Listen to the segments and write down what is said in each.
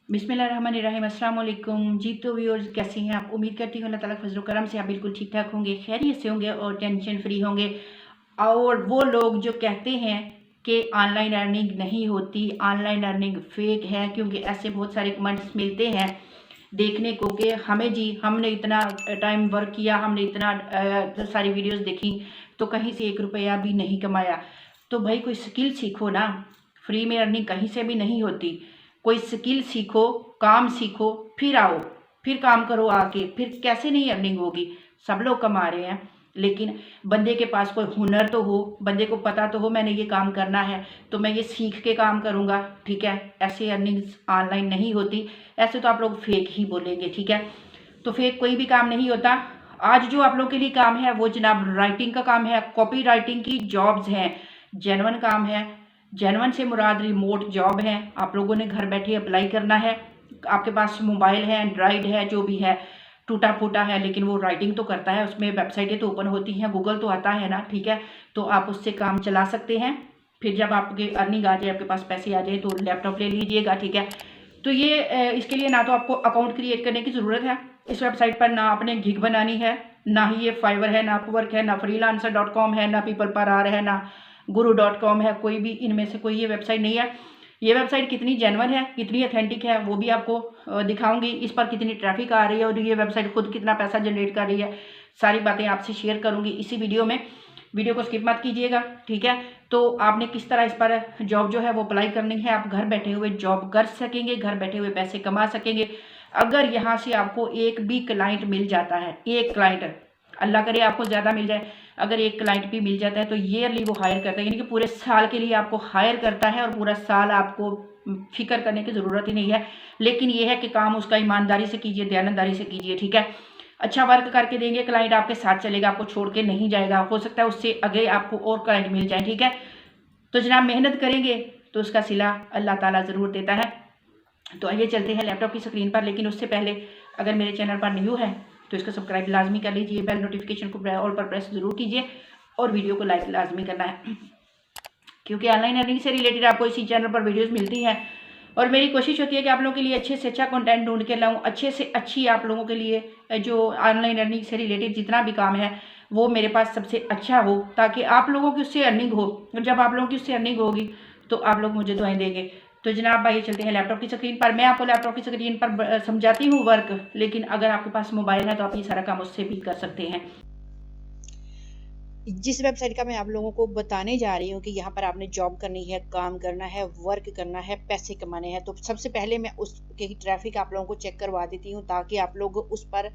बिस्मिल्लाहिर्रहमानिर्रहीम, अस्सलाम वालेकुम जी। तो व्यूअर्स, कैसी हैं आप? उम्मीद करती हूँ अल्लाह ताला फजल करम से आप बिल्कुल ठीक ठाक होंगे, खैरियत से होंगे और टेंशन फ्री होंगे। और वो लोग जो कहते हैं कि ऑनलाइन अर्निंग नहीं होती, ऑनलाइन अर्निंग फेक है, क्योंकि ऐसे बहुत सारे कमेंट्स मिलते हैं देखने को कि हमें जी हमने इतना टाइम वर्क किया, हमने इतना सारी वीडियोस देखी तो कहीं से 1 रुपया भी नहीं कमाया। तो भाई कोई स्किल सीखो ना, फ्री में अर्निंग कहीं से भी नहीं होती। कोई स्किल सीखो, काम सीखो, फिर आओ, फिर काम करो आके, फिर कैसे नहीं अर्निंग होगी। सब लोग कमा रहे हैं, लेकिन बंदे के पास कोई हुनर तो हो, बंदे को पता तो हो मैंने ये काम करना है तो मैं ये सीख के काम करूँगा, ठीक है। ऐसे अर्निंग्स ऑनलाइन नहीं होती। ऐसे तो आप लोग फेक ही बोलेंगे, ठीक है। तो फेक कोई भी काम नहीं होता। आज जो आप लोग के लिए काम है वो जनाब राइटिंग का काम है, कॉपी राइटिंग की जॉब्स हैं, जेन्युइन काम है। जेन्युइन से मुराद रिमोट जॉब है, आप लोगों ने घर बैठे अप्लाई करना है। आपके पास मोबाइल है, एंड्रॉयड है, जो भी है, टूटा फूटा है, लेकिन वो राइटिंग तो करता है, उसमें वेबसाइटें तो ओपन होती हैं, गूगल तो आता है ना, ठीक है। तो आप उससे काम चला सकते हैं। फिर जब आपके अर्निंग आ जाए, आपके पास पैसे आ जाए तो लैपटॉप ले लीजिएगा, ठीक है। तो ये इसके लिए ना तो आपको अकाउंट क्रिएट करने की ज़रूरत है इस वेबसाइट पर, ना आपने गिग बनानी है, ना ही ये फाइवर है, ना अपवर्क है, ना freelancer.com है, ना पीपल पर आ रहा है, ना guru.com है। कोई भी इनमें से कोई ये वेबसाइट नहीं है। ये वेबसाइट कितनी जेन्युइन है, कितनी ऑथेंटिक है, वो भी आपको दिखाऊंगी। इस पर कितनी ट्रैफिक आ रही है और ये वेबसाइट खुद कितना पैसा जनरेट कर रही है, सारी बातें आपसे शेयर करूंगी इसी वीडियो में। वीडियो को स्किप मत कीजिएगा, ठीक है। तो आपने किस तरह इस पर जॉब जो है वो अप्लाई करनी है, आप घर बैठे हुए जॉब कर सकेंगे, घर बैठे हुए पैसे कमा सकेंगे। अगर यहाँ से आपको एक भी क्लाइंट मिल जाता है, एक क्लाइंट, अल्लाह करे आपको ज़्यादा मिल जाए, अगर एक क्लाइंट भी मिल जाता है तो ईयरली वो हायर करता है, यानी कि पूरे साल के लिए आपको हायर करता है और पूरा साल आपको फिक्र करने की ज़रूरत ही नहीं है। लेकिन ये है कि काम उसका ईमानदारी से कीजिए, दयानतदारी से कीजिए, ठीक है। अच्छा वर्क करके देंगे, क्लाइंट आपके साथ चलेगा, आपको छोड़ के नहीं जाएगा, हो सकता है उससे आगे आपको और क्लाइंट मिल जाए, ठीक है। तो जनाब मेहनत करेंगे तो उसका सिला अल्लाह ताला ज़रूर देता है। तो आइए चलते हैं लैपटॉप की स्क्रीन पर, लेकिन उससे पहले अगर मेरे चैनल पर न्यू है तो इसको सब्सक्राइब लाजमी कर लीजिए, बेल नोटिफिकेशन को ऑल पर प्रेस ज़रूर कीजिए और वीडियो को लाइक लाजमी करना है, क्योंकि ऑनलाइन अर्निंग से रिलेटेड आपको इसी चैनल पर वीडियोस मिलती हैं और मेरी कोशिश होती है कि आप लोगों के लिए अच्छे से अच्छा कंटेंट ढूंढ के लाऊं, अच्छे से अच्छी आप लोगों के लिए जो ऑनलाइन अर्निंग से रिलेटेड जितना भी काम है वो मेरे पास सबसे अच्छा हो, ताकि आप लोगों की उससे अर्निंग हो। और जब आप लोगों की उससे अर्निंग होगी तो आप लोग मुझे दुआएं देंगे। तो जनाब भाई चलते हैं लैपटॉप की स्क्रीन पर। मैं आपको लैपटॉप की स्क्रीन पर समझाती हूँ वर्क, लेकिन अगर आपके पास मोबाइल है तो आप ये सारा काम उससे भी कर सकते हैं। जिस वेबसाइट का मैं आप लोगों को बताने जा रही हूँ कि यहाँ पर आपने जॉब करनी है, काम करना है, वर्क करना है, पैसे कमाने हैं, तो सबसे पहले मैं उसके ट्रैफिक आप लोगों को चेक करवा देती हूँ ताकि आप लोग उस पर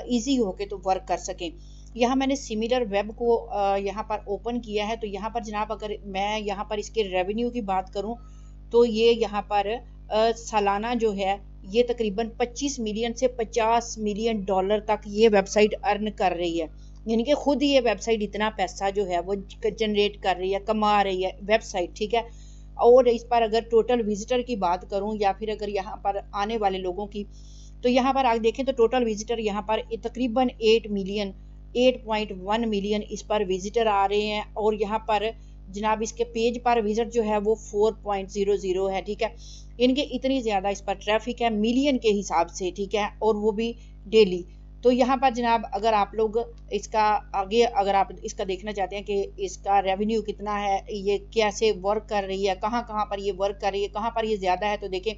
इजी होके तो वर्क कर सकें। यहाँ मैंने सिमिलर वेब को यहाँ पर ओपन किया है। तो यहाँ पर जनाब अगर मैं यहाँ पर इसके रेवेन्यू की बात करूँ तो ये यहाँ पर सालाना जो है ये तकरीबन 25 मिलियन से 50 मिलियन डॉलर तक ये वेबसाइट अर्न कर रही है। यानी कि खुद ये वेबसाइट इतना पैसा जो है वो जनरेट कर रही है, कमा रही है वेबसाइट, ठीक है। और इस पर अगर टोटल विजिटर की बात करूं या फिर अगर यहाँ पर आने वाले लोगों की, तो यहाँ पर आप देखें तो टोटल विजिटर यहाँ पर तकरीबन 8.1 मिलियन इस पर विजिटर आ रहे हैं। और यहाँ पर जनाब इसके पेज पर विजिट जो है वो 4.00 है, ठीक है। इनके इतनी ज़्यादा इस पर ट्रैफिक है मिलियन के हिसाब से, ठीक है, और वो भी डेली। तो यहाँ पर जनाब अगर आप लोग इसका आगे अगर आप इसका देखना चाहते हैं कि इसका रेवेन्यू कितना है, ये कैसे वर्क कर रही है, कहाँ कहाँ पर ये वर्क कर रही है, कहाँ पर ये ज़्यादा है, तो देखें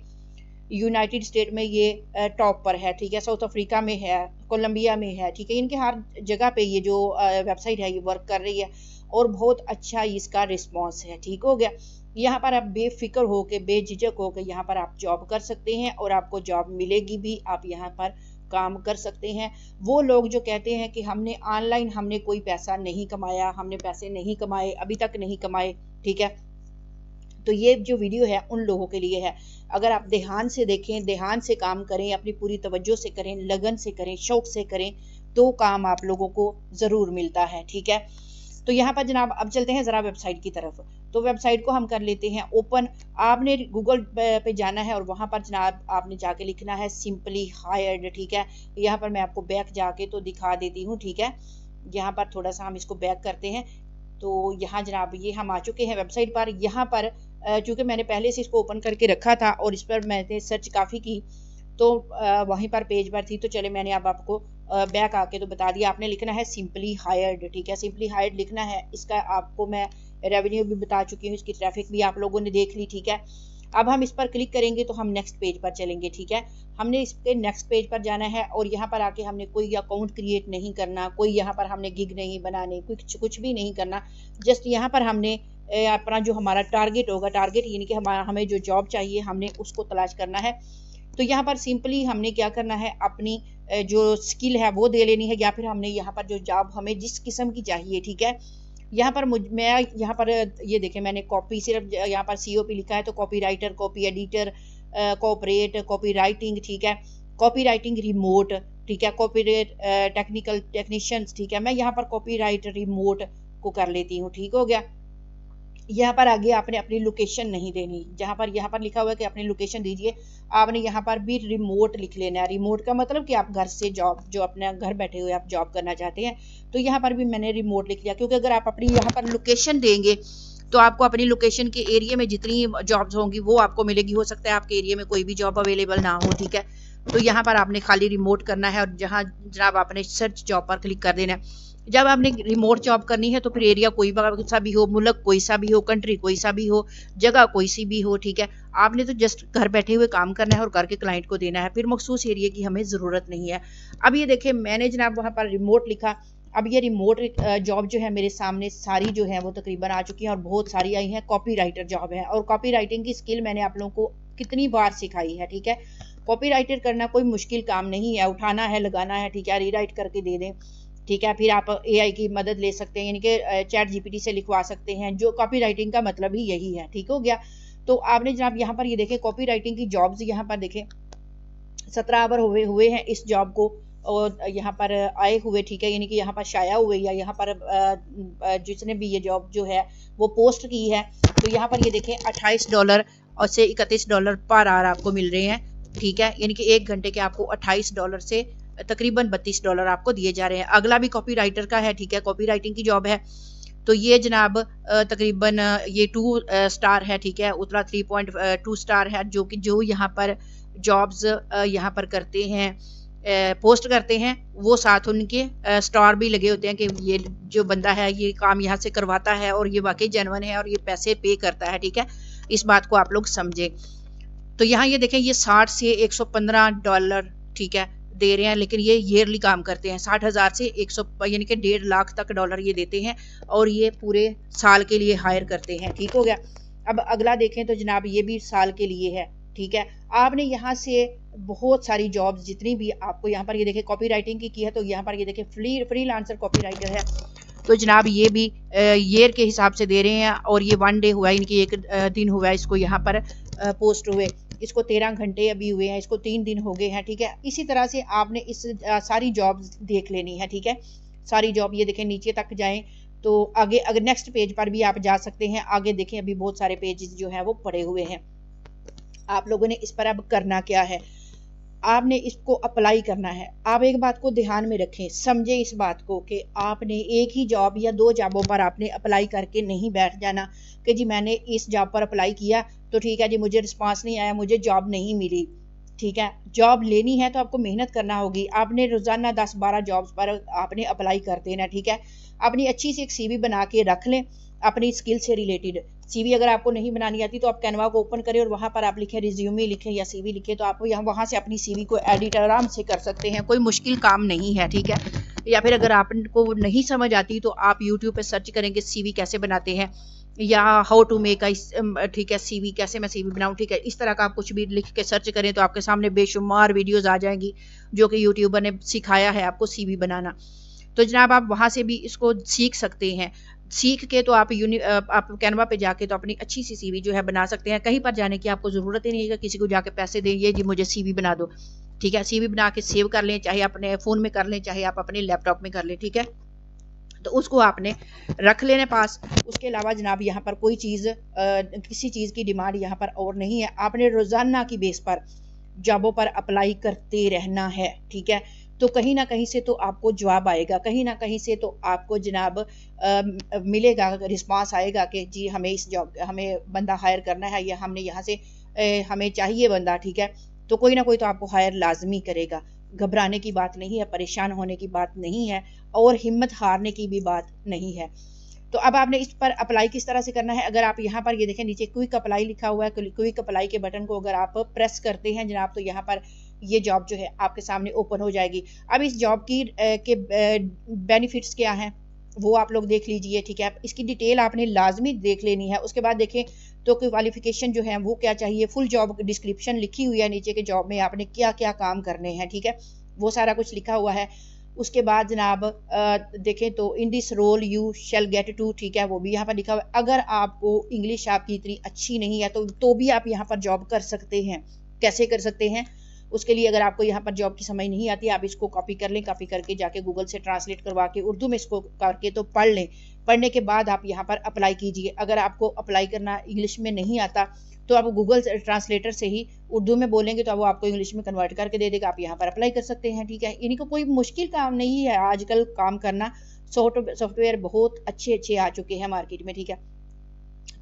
यूनाइटेड स्टेट में ये टॉप पर है, ठीक है, साउथ अफ्रीका में है, कोलंबिया में है, ठीक है। इनके हर जगह पे ये जो वेबसाइट है ये वर्क कर रही है और बहुत अच्छा इसका रिस्पॉन्स है, ठीक हो गया। यहाँ पर आप बेफिक्र हो के बेझिझक हो के यहाँ पर आप जॉब कर सकते हैं और आपको जॉब मिलेगी भी, आप यहाँ पर काम कर सकते हैं। वो लोग जो कहते हैं कि हमने ऑनलाइन हमने कोई पैसा नहीं कमाया, हमने पैसे नहीं कमाए, अभी तक नहीं कमाए, ठीक है, तो ये जो वीडियो है उन लोगों के लिए है। अगर आप ध्यान से देखें, ध्यान से काम करें, अपनी पूरी तवज्जो से करें, लगन से करें, शौक से करें, तो काम आप लोगों को ज़रूर मिलता है, ठीक है। तो यहाँ पर जनाब अब चलते हैं ज़रा वेबसाइट की तरफ। तो वेबसाइट को हम कर लेते हैं ओपन। आपने गूगल पे जाना है और वहाँ पर जनाब आपने जाके लिखना है सिंपली हायर्ड, ठीक है। यहाँ पर मैं आपको बैक जाके तो दिखा देती हूँ, ठीक है। यहाँ पर थोड़ा सा हम इसको बैक करते हैं। तो यहाँ जनाब ये हम आ चुके हैं वेबसाइट पर। यहाँ पर चूँकि मैंने पहले से इसको ओपन करके रखा था और इस पर मैंने सर्च काफ़ी की, तो वहीं पर पेज पर थी, तो चले मैंने अब आपको बैक आके तो बता दिया। आपने लिखना है सिंपली हायर्ड, ठीक है, सिंपली हायर्ड लिखना है। इसका आपको मैं रेवेन्यू भी बता चुकी हूँ, इसकी ट्रैफिक भी आप लोगों ने देख ली, ठीक है। अब हम इस पर क्लिक करेंगे तो हम नेक्स्ट पेज पर चलेंगे, ठीक है। हमने इसके नेक्स्ट पेज पर जाना है और यहाँ पर आके हमने कोई अकाउंट क्रिएट नहीं करना, कोई यहाँ पर हमने गिग नहीं बनाने, कुछ भी नहीं करना। जस्ट यहाँ पर हमने अपना जो हमारा टारगेट होगा, टारगेट यानी कि हमें जो जॉब चाहिए हमने उसको तलाश करना है। तो यहाँ पर सिंपली हमने क्या करना है, अपनी जो स्किल है वो दे लेनी है, या फिर हमने यहाँ पर जो जॉब हमें जिस किस्म की चाहिए, ठीक है। यहाँ पर मैं यहाँ पर ये देखें, मैंने कॉपी सिर्फ यहाँ पर COP लिखा है, तो copy writer, copy editor, corporate, copy writing, ठीक है, कॉपी राइटिंग रिमोट, ठीक है, कॉपी टेक्निकल टेक्नीशियंस, ठीक है। मैं यहाँ पर कॉपी राइटर रिमोट को कर लेती हूँ, ठीक हो गया। यहाँ पर आगे आपने अपनी लोकेशन नहीं देनी, जहाँ पर यहाँ पर लिखा हुआ है कि अपनी लोकेशन दीजिए, आपने यहाँ पर भी रिमोट लिख लेना है। रिमोट का मतलब कि आप घर से जॉब, जो अपने घर बैठे हुए आप जॉब करना चाहते हैं, तो यहाँ पर भी मैंने रिमोट लिख लिया, क्योंकि अगर आप अपनी यहाँ पर लोकेशन देंगे तो आपको अपनी लोकेशन के एरिया में जितनी जॉब्स होंगी वो आपको मिलेगी। हो सकता है आपके एरिया में कोई भी जॉब अवेलेबल ना हो, ठीक है। तो यहाँ पर आपने खाली रिमोट करना है और जहाँ जनाब आपने सर्च जॉब पर क्लिक कर देना है। जब आपने रिमोट जॉब करनी है तो फिर एरिया कोई सा भी हो, मुल्क कोई सा भी हो, कंट्री कोई सा भी हो, जगह कोई सी भी हो, ठीक है। आपने तो जस्ट घर बैठे हुए काम करना है और करके क्लाइंट को देना है, फिर मखसूस एरिया की हमें ज़रूरत नहीं है। अब ये देखिए, मैंने जनाब वहाँ पर रिमोट लिखा। अब ये रिमोट जॉब जो है मेरे सामने सारी जो है वो तकरीबन आ चुकी हैं और बहुत सारी आई हैं। कॉपी राइटर जॉब है और कॉपी राइटिंग की स्किल मैंने आप लोगों को कितनी बार सिखाई है, ठीक है। कॉपी राइटर करना कोई मुश्किल काम नहीं है, उठाना है, लगाना है, ठीक है, रीराइट करके दे दें, ठीक है। फिर आप AI की मदद ले सकते हैं, यानी कि चैट GPT से लिखवा सकते हैं, जो कॉपी राइटिंग का मतलब ही यही है, ठीक हो गया। तो आपने जनाब यहाँ पर ये देखें, कॉपी राइटिंग की जॉब्स यहाँ पर देखें 17 आवर हुए हैं इस जॉब को और यहाँ पर आए हुए, ठीक है, यानी कि यहाँ पर शाया हुए या यहाँ पर जिसने भी ये जॉब जो है वो पोस्ट की है, तो यहाँ पर ये देखें $28 और से $31 पर आवर आपको मिल रहे हैं, ठीक है। यानी कि 1 घंटे के आपको $28 से तकरीबन $32 आपको दिए जा रहे हैं। अगला भी कॉपी राइटर का है, ठीक है, कॉपी राइटिंग की जॉब है। तो ये जनाब तकरीबन ये 2 स्टार है, ठीक है, उतला 3.2 स्टार है, जो यहाँ पर जॉब्स यहाँ पर करते हैं, पोस्ट करते हैं, वो साथ उनके स्टार भी लगे होते हैं कि ये जो बंदा है ये काम यहाँ से करवाता है और ये वाकई जेन्युइन है और ये पैसे पे करता है, ठीक है। इस बात को आप लोग समझे। तो यहाँ ये देखें, ये 60 से $115, ठीक है, दे रहे हैं, लेकिन ये ईयरली काम करते हैं। 60,000 से 100 यानी कि 1.5 लाख तक डॉलर ये देते हैं और ये पूरे साल के लिए हायर करते हैं, ठीक हो गया। अब अगला देखें तो जनाब ये भी साल के लिए है, ठीक है। आपने यहाँ से बहुत सारी जॉब्स जितनी भी आपको यहाँ पर ये देखें कॉपी राइटिंग की है, तो यहाँ पर ये देखें फ्रीलांसर कॉपी राइटर है, तो जनाब ये भी ईयर के हिसाब से दे रहे हैं और ये 1 डे हुआ है, इनकी 1 दिन हुआ है इसको यहाँ पर पोस्ट हुए, इसको 13 घंटे अभी हुए हैं, इसको 3 दिन हो गए हैं, ठीक है। इसी तरह से आपने इस सारी जॉब्स देख लेनी है, ठीक है, सारी जॉब ये देखें, नीचे तक जाएं तो आगे अगर नेक्स्ट पेज पर भी आप जा सकते हैं। आगे देखें, अभी बहुत सारे पेजेस जो हैं वो पड़े हुए हैं। आप लोगों ने इस पर अब करना क्या है, आपने इसको अप्लाई करना है। आप एक बात को ध्यान में रखें, समझे इस बात को कि आपने एक ही जॉब या 2 जॉबों पर आपने अप्लाई करके नहीं बैठ जाना कि जी मैंने इस जॉब पर अप्लाई किया तो ठीक है जी, मुझे रिस्पांस नहीं आया, मुझे जॉब नहीं मिली, ठीक है। जॉब लेनी है तो आपको मेहनत करना होगी। आपने रोज़ाना 10-12 जॉब्स पर आपने अप्लाई कर देना, ठीक है। अपनी अच्छी सी एक CV बना के रख लें अपनी स्किल से रिलेटेड। CV अगर आपको नहीं बनानी आती तो आप कैनवा को ओपन करें और वहाँ पर आप लिखें रिज्यूमे लिखें या CV लिखें, तो आप वहाँ से अपनी CV को एडिट आराम से कर सकते हैं, कोई मुश्किल काम नहीं है, ठीक है। या फिर अगर आपको नहीं समझ आती तो आप यूट्यूब पर सर्च करेंगे CV कैसे बनाते हैं या हाउ टू मेक ठीक है CV, कैसे मैं CV बनाऊँ, ठीक है। इस तरह का आप कुछ भी लिख के सर्च करें तो आपके सामने बेशुमार वीडियोज़ आ जाएंगी जो कि यूट्यूबर ने सिखाया है आपको CV बनाना। तो जनाब आप वहाँ से भी इसको सीख सकते हैं। सीख के तो आप कैनवा पे जाके तो अपनी अच्छी सी CV जो है बना सकते हैं। कहीं पर जाने की आपको ज़रूरत ही नहीं है कि किसी को जाके पैसे दें, ये जी मुझे CV बना दो, ठीक है। CV बना के सेव कर लें, चाहे अपने फ़ोन में कर लें, चाहे आप अपने लैपटॉप में कर लें, ठीक है। तो उसको आपने रख लेने पास। उसके अलावा जनाब यहाँ पर कोई चीज़ किसी चीज़ की डिमांड यहाँ पर और नहीं है। आपने रोज़ाना की बेस पर जॉबों पर अप्लाई करते रहना है, ठीक है। तो कहीं ना कहीं से तो आपको जवाब आएगा, कहीं ना कहीं से तो आपको जनाब मिलेगा, रिस्पांस आएगा कि जी हमें इस जॉब, हमें बंदा हायर करना है या हमने यहाँ से हमें चाहिए बंदा, ठीक है। तो कोई ना कोई तो आपको हायर लाजमी करेगा। घबराने की बात नहीं है, परेशान होने की बात नहीं है, और हिम्मत हारने की भी बात नहीं है। तो अब आपने इस पर अप्लाई किस तरह से करना है, अगर आप यहाँ पर ये देखें नीचे क्विक अप्लाई लिखा हुआ है, क्विक अप्लाई के बटन को अगर आप प्रेस करते हैं जनाब, तो यहाँ पर ये जॉब जो है आपके सामने ओपन हो जाएगी। अब इस जॉब की के बेनिफिट्स क्या हैं वो आप लोग देख लीजिए, ठीक है। इसकी डिटेल आपने लाजमी देख लेनी है। उसके बाद देखें तो क्वालिफिकेशन जो है वो क्या चाहिए, फुल जॉब डिस्क्रिप्शन लिखी हुई है नीचे के जॉब में, आपने क्या क्या काम करने हैं, ठीक है, वो सारा कुछ लिखा हुआ है। उसके बाद जनाब देखें तो in this role you shall get to, ठीक है, वो भी यहाँ पर लिखा हुआ है। अगर आपको इंग्लिश आपकी इतनी अच्छी नहीं है तो भी आप यहाँ पर जॉब कर सकते हैं। कैसे कर सकते हैं, उसके लिए अगर आपको यहाँ पर जॉब की समझ नहीं आती, आप इसको कॉपी कर लें, कॉपी करके जाके गूगल से ट्रांसलेट करवा के उर्दू में इसको करके तो पढ़ लें। पढ़ने के बाद आप यहाँ पर अप्लाई कीजिए। अगर आपको अप्लाई करना इंग्लिश में नहीं आता तो आप गूगल ट्रांसलेटर से ही उर्दू में बोलेंगे तो वो आपको इंग्लिश में कन्वर्ट करके दे देगा, आप यहाँ पर अप्लाई कर सकते हैं, ठीक है। इनको कोई मुश्किल काम नहीं है आजकल काम करना, सॉफ्टवेयर बहुत अच्छे अच्छे आ चुके हैं मार्केट में, ठीक है।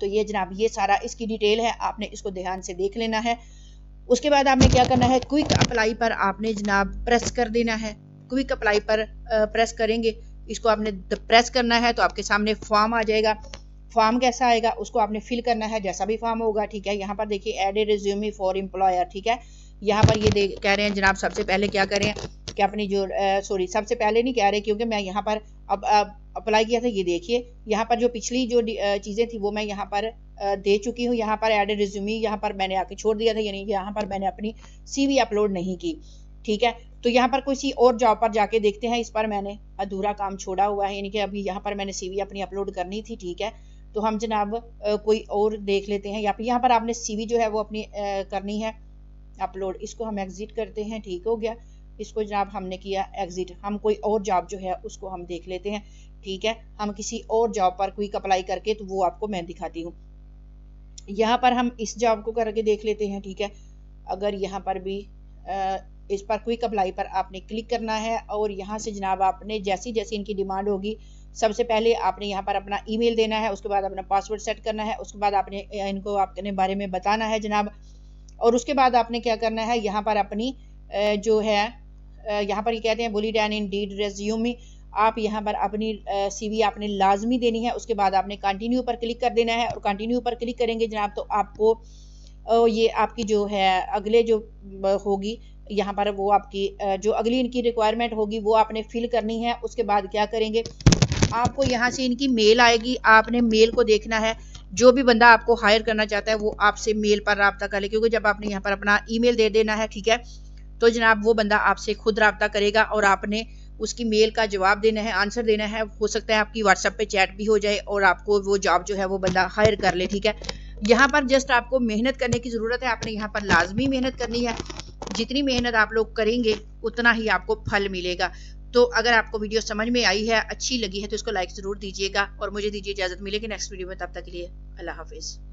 तो ये जनाब ये सारा इसकी डिटेल है, आपने इसको ध्यान से देख लेना है। उसके बाद आपने क्या करना है, क्विक अप्लाई पर आपने जनाब प्रेस कर देना है। क्विक अप्लाई पर प्रेस करेंगे, इसको आपने प्रेस करना है तो आपके सामने फॉर्म आ जाएगा। फॉर्म कैसा आएगा उसको आपने फिल करना है, जैसा भी फॉर्म होगा, ठीक है। यहाँ पर देखिए add a resume for employer, ठीक है। यहाँ पर ये कह रहे हैं जनाब सबसे पहले क्या करें कि अपनी जो सॉरी सबसे पहले नहीं कह रहे, क्योंकि मैं यहाँ पर अब अप्लाई किया था। ये देखिए यहाँ पर जो पिछली जो चीज़ें थी वो मैं यहाँ पर दे चुकी हूँ। यहाँ पर एड रिज्यूमी यहाँ पर मैंने आके छोड़ दिया था, यानी यहाँ पर मैंने अपनी CV अपलोड नहीं की, ठीक है। तो यहाँ पर किसी और जॉब पर जाके देखते हैं, इस पर मैंने अधूरा काम छोड़ा हुआ है, यानी कि अभी यहाँ पर मैंने CV अपनी अपलोड करनी थी, ठीक है। तो हम जनाब कोई और देख लेते हैं, या फिर यहाँ पर आपने CV जो है वो अपनी करनी है अपलोड। इसको हम एग्जिट करते हैं, ठीक हो गया। इसको जनाब हमने किया एग्जिट। हम कोई और जॉब जो है उसको हम देख लेते हैं, ठीक है। हम किसी और जॉब पर क्विक अप्लाई करके तो वो आपको मैं दिखाती हूँ। यहाँ पर हम इस जॉब को करके देख लेते हैं, ठीक है। अगर यहाँ पर भी इस पर क्विक अप्लाई पर आपने क्लिक करना है, और यहाँ से जनाब आपने जैसी जैसी इनकी डिमांड होगी, सबसे पहले आपने यहाँ पर अपना ईमेल देना है, उसके बाद अपना पासवर्ड सेट करना है, उसके बाद आपने इनको अपने बारे में बताना है जनाब, और उसके बाद आपने क्या करना है, यहाँ पर अपनी जो है यहाँ पर ये कहते हैं बुलेट एंड इंडीड रेज्यूमे, आप यहाँ पर अपनी CV आपने लाजमी देनी है। उसके बाद आपने कंटिन्यू पर क्लिक कर देना है, और कंटिन्यू पर क्लिक करेंगे जनाब तो आपको ये आपकी जो है अगले जो होगी यहाँ पर वो आपकी जो अगली इनकी रिक्वायरमेंट होगी वो आपने फिल करनी है। उसके बाद क्या करेंगे, आपको यहाँ से इनकी मेल आएगी, आपने मेल को देखना है। जो भी बंदा आपको हायर करना चाहता है वो आपसे मेल पर रब्ता कर ले, क्योंकि जब आपने यहाँ पर अपना ईमेल दे देना है, ठीक है, तो जनाब वो बंदा आपसे खुद रब्ता करेगा और आपने उसकी मेल का जवाब देना है, आंसर देना है। हो सकता है आपकी व्हाट्सएप पे चैट भी हो जाए और आपको वो जॉब जो है वो बंदा हायर कर ले, ठीक है। यहाँ पर जस्ट आपको मेहनत करने की ज़रूरत है, आपने यहाँ पर लाजमी मेहनत करनी है। जितनी मेहनत आप लोग करेंगे उतना ही आपको फल मिलेगा। तो अगर आपको वीडियो समझ में आई है, अच्छी लगी है, तो इसको लाइक ज़रूर दीजिएगा, और मुझे दीजिए इजाज़त। मिलेगी नेक्स्ट वीडियो में, तब तक के लिए अल्लाह हाफिज़।